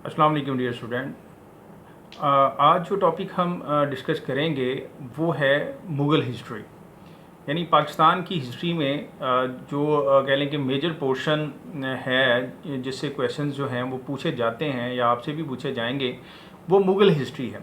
अस्सलाम वालेकुम dear student. आज जो टॉपिक हम डिस्कस करेंगे वो है मुग़ल हिस्ट्री, यानी पाकिस्तान की हिस्ट्री में जो कह लें कि मेजर पोर्शन है जिससे क्वेश्चंस जो हैं वो पूछे जाते हैं या आपसे भी पूछे जाएंगे, वो मुग़ल हिस्ट्री है।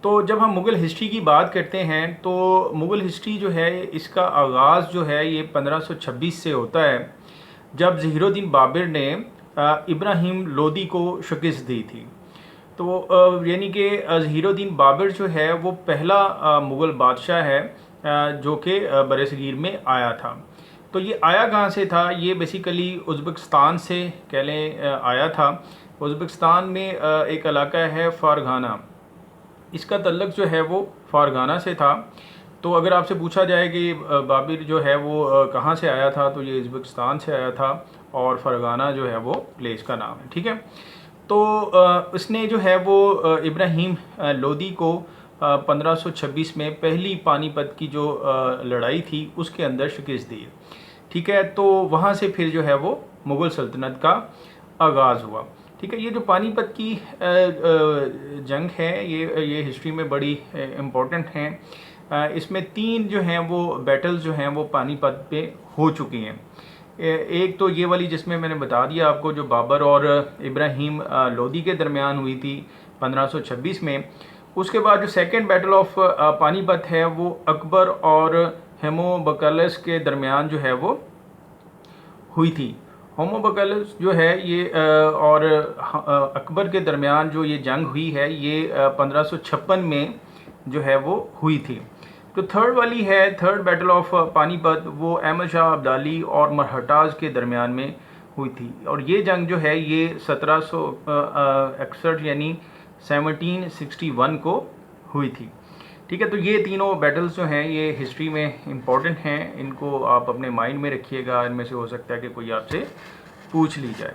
तो जब हम मुग़ल हिस्ट्री की बात करते हैं तो मुग़ल हिस्ट्री जो है इसका आगाज़ जो है ये 1526 से होता है, जब ज़हीरुद्दीन बाबर ने इब्राहिम लोदी को शिकस्त दी थी। तो यानी कि ज़हीरुद्दीन बाबर जो है वो पहला मुग़ल बादशाह है जो कि बरसगीर में आया था। तो ये आया कहाँ से था? ये बेसिकली उज़्बेकिस्तान से कह लें आया था। उज़्बेकिस्तान में एक इलाका है फ़ारगाना, इसका तल्लुक़ जो है वो फ़ारगाना से था। तो अगर आपसे पूछा जाए कि बाबर जो है वो कहाँ से आया था, तो ये उज़्बेकिस्तान से आया था और फ़ारगाना जो है वो प्लेस का नाम है, ठीक है। तो उसने जो है वो इब्राहिम लोदी को 1526 में पहली पानीपत की जो लड़ाई थी उसके अंदर शिकस्त दी, ठीक है। तो वहाँ से फिर जो है वो मुग़ल सल्तनत का आगाज़ हुआ, ठीक है। ये जो पानीपत की जंग है ये हिस्ट्री में बड़ी इम्पोर्टेंट हैं। इसमें 3 जो हैं वो बैटल्स जो हैं वो पानीपत पे हो चुकी हैं। एक तो ये वाली जिसमें मैंने बता दिया आपको, जो बाबर और इब्राहिम लोदी के दरमियान हुई थी 1526 में। उसके बाद जो सेकंड बैटल ऑफ पानीपत है वो अकबर और हेमोबकलस के दरमियान जो है वो हुई थी। होमोबकलस जो है ये और अकबर के दरमियान जो ये जंग हुई है ये 1556 में जो है वो हुई थी। तो थर्ड वाली है थर्ड बैटल ऑफ पानीपत, वो अहमद शाह अब्दाली और मरहटाज के दरमियान में हुई थी। और ये जंग जो है ये 1761 यानी 1761 को हुई थी, ठीक है। तो ये तीनों बैटल्स जो हैं ये हिस्ट्री में इम्पॉर्टेंट हैं, इनको आप अपने माइंड में रखिएगा। इनमें से हो सकता है कि कोई आपसे पूछ ली जाए,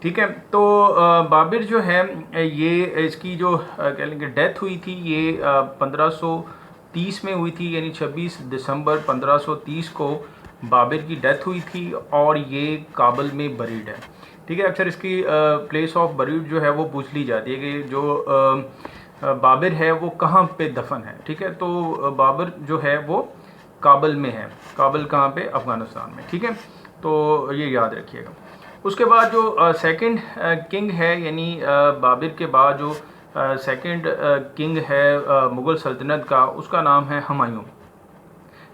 ठीक है। तो बाबर जो है ये इसकी जो कह लेंगे डेथ हुई थी ये 1530 में हुई थी, यानी 26 दिसंबर 1530 को बाबर की डेथ हुई थी और ये काबुल में बरीड है, ठीक है। अक्सर इसकी प्लेस ऑफ बरीड जो है वो पूछ ली जाती है कि जो बाबर है वो कहाँ पे दफन है, ठीक है। तो बाबर जो है वो काबुल में है। काबुल कहाँ पे? अफ़गानिस्तान में, ठीक है। तो ये याद रखिएगा। उसके बाद जो सेकंड किंग है, यानी बाबर के बाद जो सेकंड किंग है मुग़ल सल्तनत का, उसका नाम है हुमायूं।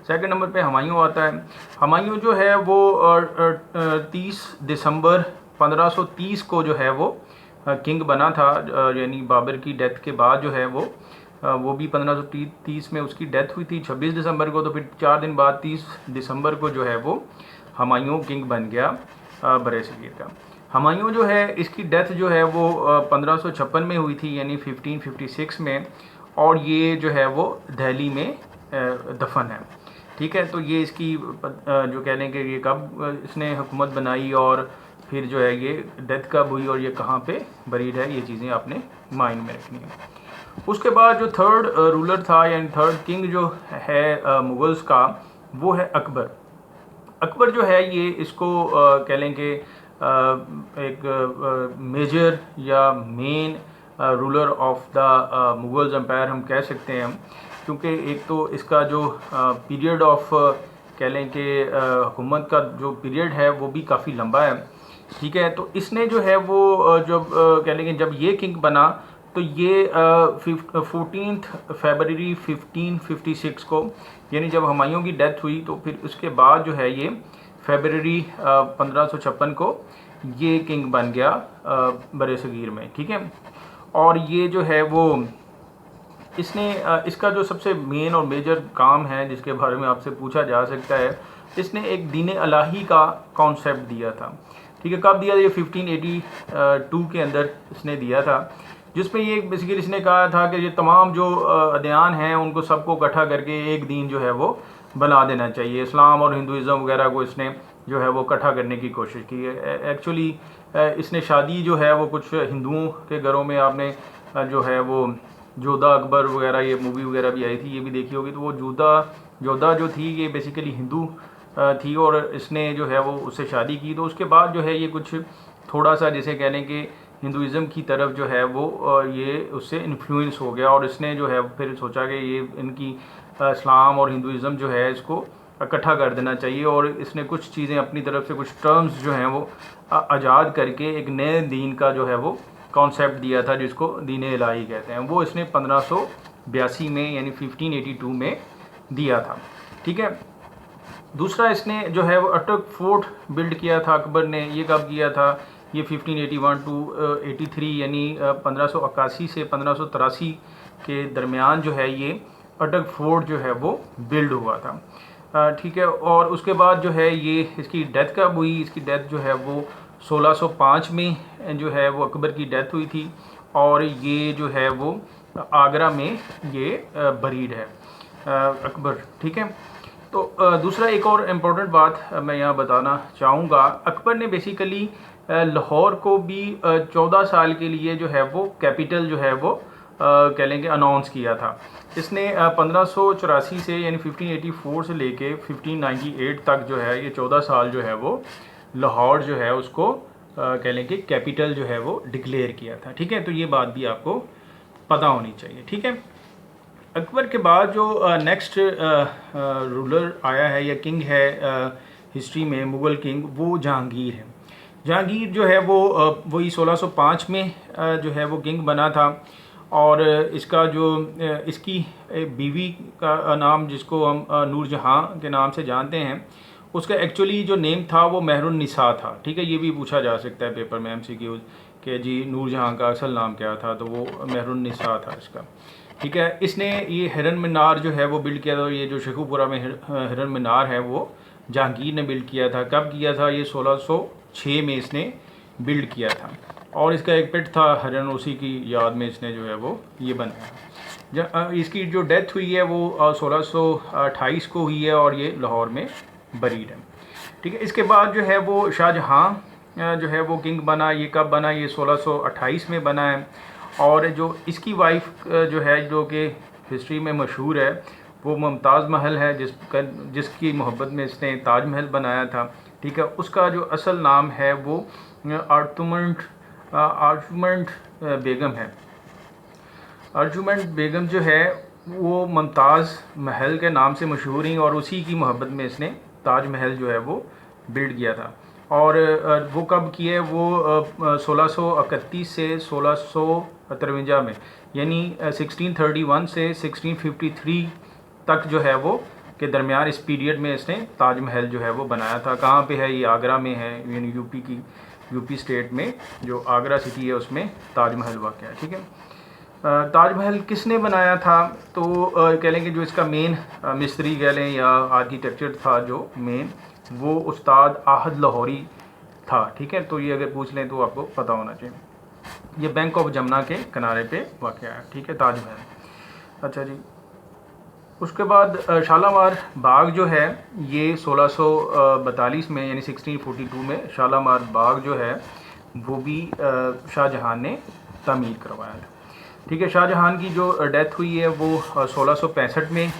सेकंड नंबर पे हुमायूं आता है। हुमायूं जो है वो 30 दिसंबर 1530 को जो है वो किंग बना था, यानी बाबर की डेथ के बाद जो है वो भी 1530 में उसकी डेथ हुई थी 26 दिसंबर को। तो फिर 4 दिन बाद 30 दिसंबर को जो है वो हुमायूं किंग बन गया बरसगीर का। हुमायूं जो है इसकी डेथ जो है वो 1556 में हुई थी, यानी 1556 में, और ये जो है वो दिल्ली में दफन है, ठीक है। तो ये इसकी जो कह लें कि ये कब इसने हुकूमत बनाई और फिर जो है ये डेथ कब हुई और ये कहाँ पे बरीड है, ये चीज़ें आपने माइंड में रखनी है। उसके बाद जो थर्ड रूलर था यानी थर्ड किंग जो है मुग़ल्स का, वो है अकबर। अकबर जो है ये इसको कह लें कि एक मेजर या main ruler of the Mughals empire हम कह सकते हैं, क्योंकि एक तो इसका जो पीरियड ऑफ कह लें कि हुकूमत का जो पीरियड है वो भी काफ़ी लंबा है, ठीक है। तो इसने जो है वो जब कह लेंगे जब ये किंग बना तो ये 14 फरवरी 1556 को, यानी जब हुमायूं की डेथ हुई तो फिर उसके बाद जो है ये फरवरी 1556 को ये किंग बन गया बरसगीर में, ठीक है। और ये जो है वो इसने इसका जो सबसे मेन और मेजर काम है जिसके बारे में आपसे पूछा जा सकता है, इसने एक दीन इलाही का कॉन्सेप्ट दिया था, ठीक है। कब दिया? ये 1582 के अंदर इसने दिया था, जिसमें ये बेसिकली इसने कहा था कि ये तमाम जो अदयान हैं उनको सबको इकट्ठा करके एक दीन जो है वो बना देना चाहिए। इस्लाम और हिंदुज़म वगैरह को इसने जो है वो इकट्ठा करने की कोशिश की है। एक्चुअली इसने शादी जो है वो कुछ हिंदुओं के घरों में, आपने जो है वो जोधा अकबर वगैरह ये मूवी वगैरह भी आई थी, ये भी देखी होगी। तो वो जोधा जो थी ये बेसिकली हिंदू थी और इसने जो है वो उससे शादी की। तो उसके बाद जो है ये कुछ थोड़ा सा जैसे कह लें कि हिंदुज़म की तरफ जो है वो ये उससे इन्फ्लुएंस हो गया और इसने जो है फिर सोचा कि ये इनकी इस्लाम और हिंदुज़म जो है इसको इकट्ठा कर देना चाहिए, और इसने कुछ चीज़ें अपनी तरफ से, कुछ टर्म्स जो हैं वो आज़ाद करके एक नए दीन का जो है वो कॉन्सेप्ट दिया था जिसको दीन इलाही कहते हैं। वो इसने 1582 में यानी 1582 में दिया था। ठीक है। दूसरा इसने जो है वो अटक फोर्ट बिल्ड किया था अकबर ने। ये कब किया था? ये 1581 टू 83 यानी 1581 से 1583 के दरमियान जो है ये अटक फोर्ट जो है वो बिल्ड हुआ था। ठीक है। और उसके बाद जो है ये इसकी डेथ कब हुई? इसकी डेथ जो है वो 1605 में जो है वो अकबर की डेथ हुई थी, और ये जो है वो आगरा में ये बरीड है अकबर। ठीक है। तो दूसरा एक और इम्पोर्टेंट बात मैं यहाँ बताना चाहूँगा। अकबर ने बेसिकली लाहौर को भी 14 साल के लिए जो है वो कैपिटल जो है वो कह लेंगे अनाउंस किया था। इसने 1584 से यानी 1584 से लेके 1598 तक जो है ये 14 साल जो है वो लाहौर जो है उसको कह लेंगे कैपिटल जो है वो डिक्लेयर किया था। ठीक है। तो ये बात भी आपको पता होनी चाहिए। ठीक है। अकबर के बाद जो नेक्स्ट रूलर आया है या किंग है हिस्ट्री में, मुग़ल किंग, वो जहांगीर है। जहांगीर जो है वो वही 1605 में जो है वो किंग बना था, और इसका जो इसकी बीवी का नाम जिसको हम नूरजहाँ के नाम से जानते हैं, उसका एक्चुअली जो नेम था वो मेहरुन्निसा था। ठीक है। ये भी पूछा जा सकता है पेपर में MCQ कि जी नूरजहाँ का असल नाम क्या था, तो वो मेहरुन्निसा था इसका। ठीक है। इसने ये हिरन मीनार जो है वो बिल्ड किया था। ये जो शेखुपुरा में हिरन मीनार है वो जहांगीर ने बिल्ड किया था। कब किया था? ये 1606 में इसने बिल्ड किया था, और इसका एक पेट था हिरन, उसी की याद में इसने जो है वो ये बनाया। इसकी जो डेथ हुई है वो 1628 को हुई है, और ये लाहौर में बरीड है। ठीक है। इसके बाद जो है वो शाहजहाँ जो है वो किंग बना। ये कब बना? ये 1628 में बना है। और जो इसकी वाइफ जो है जो कि हिस्ट्री में मशहूर है वो मुमताज़ महल है, जिसकी मोहब्बत में इसने ताज महल बनाया था। ठीक है। उसका जो असल नाम है वो अर्जुमंड बेगम है। अर्जुमंड बेगम जो है वो मुमताज़ महल के नाम से मशहूर ही, और उसी की मोहब्बत में इसने ताज महल जो है वो बिल्ड किया था। और वो कब किए? वो 1631 से 1653 में, यानी 1631 से 1653 तक जो है वो के दरमियान इस पीरियड में इसने ताजमहल जो है वो बनाया था। कहाँ पे है? ये आगरा में है, यानी यूपी स्टेट में जो आगरा सिटी है उसमें ताजमहल वाक़ है। ठीक है। ताजमहल किसने बनाया था? तो कह लें कि जो इसका मेन मिस्त्री कह लें या आर्किटेक्चर था जो मेन, वो उस्ताद आहद लाहौरी था। ठीक है। तो ये अगर पूछ लें तो आपको पता होना चाहिए। ये बैंक ऑफ जमुना के किनारे पे वाक़ है। ठीक है। ताजमहल। अच्छा जी। उसके बाद शालामार बाग जो है ये 1642 में यानी 1642 में शालामार बाग जो है वो भी शाहजहाँ ने तामीर करवाया था। ठीक है। शाहजहाँ की जो डेथ हुई है वो 1665 में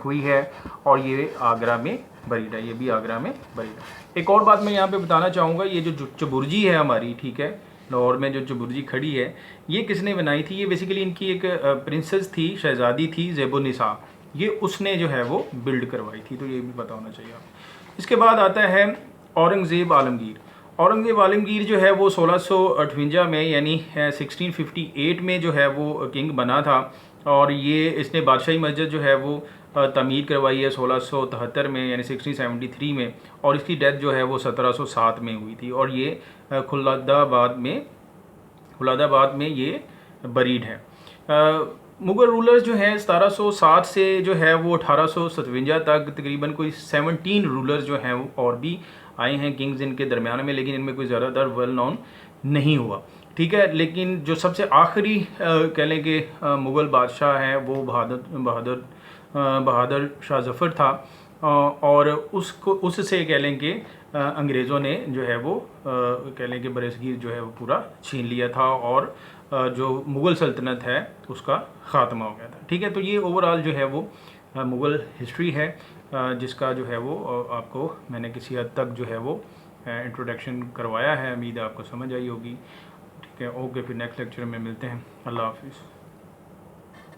हुई है, और ये आगरा में बरीड है। ये भी आगरा में बरीड है। एक और बात मैं यहाँ पे बताना चाहूँगा, ये जो चबुर्जी है हमारी, ठीक है, लाहौर में जो चबुर्जी खड़ी है, ये किसने बनाई थी? ये बेसिकली इनकी एक प्रिंसेस थी, शहज़ादी थी ज़ेबुन्निसा, ये उसने जो है वो बिल्ड करवाई थी। तो ये भी पता होना चाहिए आपको। इसके बाद आता है औरंगज़ेब आलमगीर। औरंगज़ेब आलमगीर जो है वो 1658 में यानी 1658 में जो है वो किंग बना था, और ये इसने बादशाही मस्जिद जो है वो तमीर करवाई है 1673 में यानी 1673 में, और इसकी डेथ जो है वो 1707 में हुई थी, और ये खुलादाबाद में ये बरीड है। मुग़ल रूलर्स जो हैं 1707 से जो है वो 1857 तक तकरीबन कोई 17 रूलर्स जो हैं वो और भी आए हैं किंग्स इनके दरमियान में, लेकिन इनमें कोई ज़्यादातर वेल नोन नहीं हुआ। ठीक है। लेकिन जो सबसे आखिरी कह लें कि मुग़ल बादशाह हैं वो बहादुर शाह ज़फ़र था, और उससे कह लें कि अंग्रेज़ों ने जो है वो कह लें कि बरसगीर जो है वो पूरा छीन लिया था, और जो मुग़ल सल्तनत है उसका ख़ात्मा हो गया था। ठीक है। तो ये ओवरऑल जो है वो मुग़ल हिस्ट्री है, जिसका जो है वो आपको मैंने किसी हद तक जो है वो इंट्रोडक्शन करवाया है। उम्मीद है आपको समझ आई होगी। ठीक है, ओके, फिर नेक्स्ट लेक्चर में मिलते हैं। अल्लाह हाफिज़।